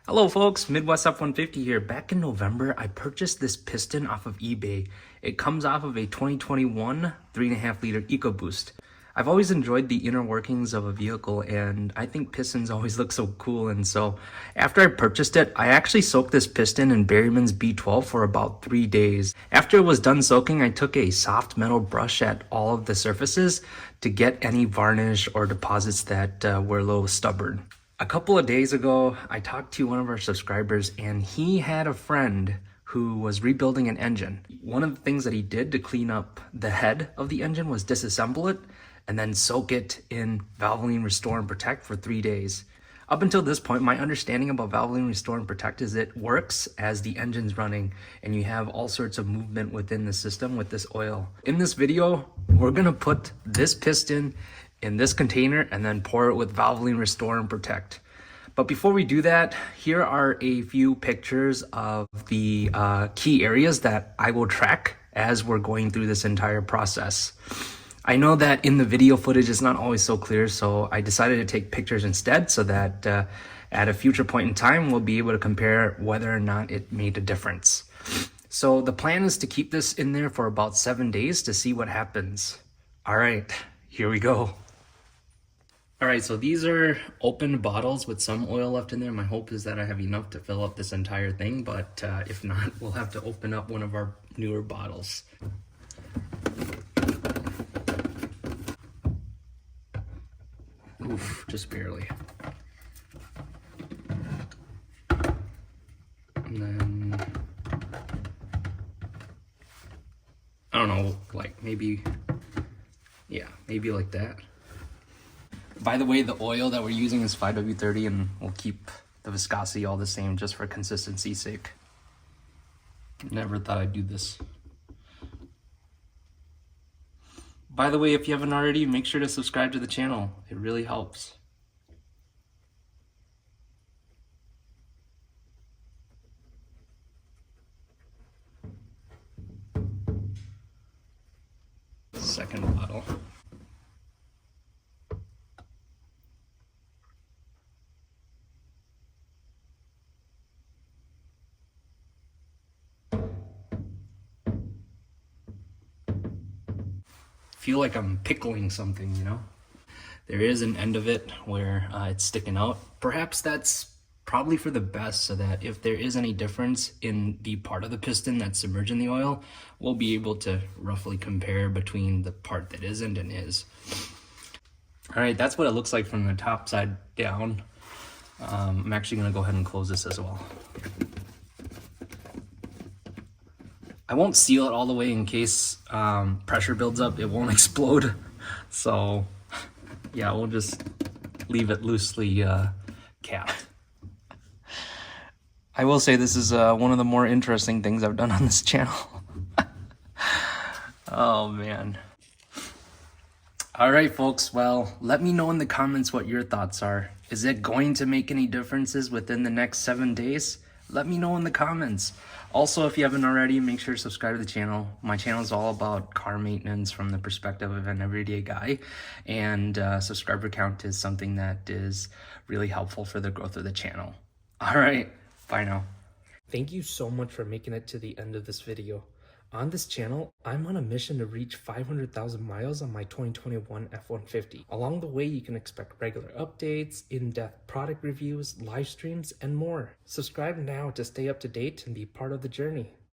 Hello folks, Midwest F-150 here. Back in November, I purchased this piston off of eBay. It comes off of a 2021 3.5 liter Ecoboost. I've always enjoyed the inner workings of a vehicle and I think pistons always look so cool, and so after I purchased it, I actually soaked this piston in Berryman's B12 for about 3 days. After it was done soaking, I took a soft metal brush at all of the surfaces to get any varnish or deposits that were a little stubborn. A couple of days ago, I talked to one of our subscribers and he had a friend who was rebuilding an engine. One of the things that he did to clean up the head of the engine was disassemble it and then soak it in Valvoline Restore and Protect for 3 days. Up until this point, my understanding about Valvoline Restore and Protect is it works as the engine's running and you have all sorts of movement within the system with this oil. In this video, we're gonna put this piston in this container and then pour it with Valvoline Restore and Protect. But before we do that, here are a few pictures of the key areas that I will track as we're going through this entire process. I know that in the video footage it's not always so clear, so I decided to take pictures instead so that at a future point in time we'll be able to compare whether or not it made a difference. So the plan is to keep this in there for about 7 days to see what happens. All right, here we go. All right, so these are open bottles with some oil left in there. My hope is that I have enough to fill up this entire thing, but if not, we'll have to open up one of our newer bottles. Oof, just barely. And then, I don't know, like maybe, yeah, maybe like that. By the way, the oil that we're using is 5W30 and we'll keep the viscosity all the same just for consistency's sake. Never thought I'd do this. By the way, if you haven't already, make sure to subscribe to the channel. It really helps. Second bottle. Feel like I'm pickling something, you know? There is an end of it where it's sticking out. Perhaps that's probably for the best, so that if there is any difference in the part of the piston that's submerged in the oil, we'll be able to roughly compare between the part that isn't and is. All right, that's what it looks like from the top side down. I'm actually gonna go ahead and close this as well. I won't seal it all the way in case pressure builds up, it won't explode. So yeah, we'll just leave it loosely capped. I will say this is one of the more interesting things I've done on this channel. Oh man. All right, folks, well, let me know in the comments what your thoughts are. Is it going to make any differences within the next 7 days? Let me know in the comments. Also, if you haven't already, make sure to subscribe to the channel. My channel is all about car maintenance from the perspective of an everyday guy, and subscriber count is something that is really helpful for the growth of the channel. All right, bye now. Thank you so much for making it to the end of this video. On this channel, I'm on a mission to reach 500,000 miles on my 2021 F-150. Along the way, you can expect regular updates, in-depth product reviews, live streams, and more. Subscribe now to stay up to date and be part of the journey.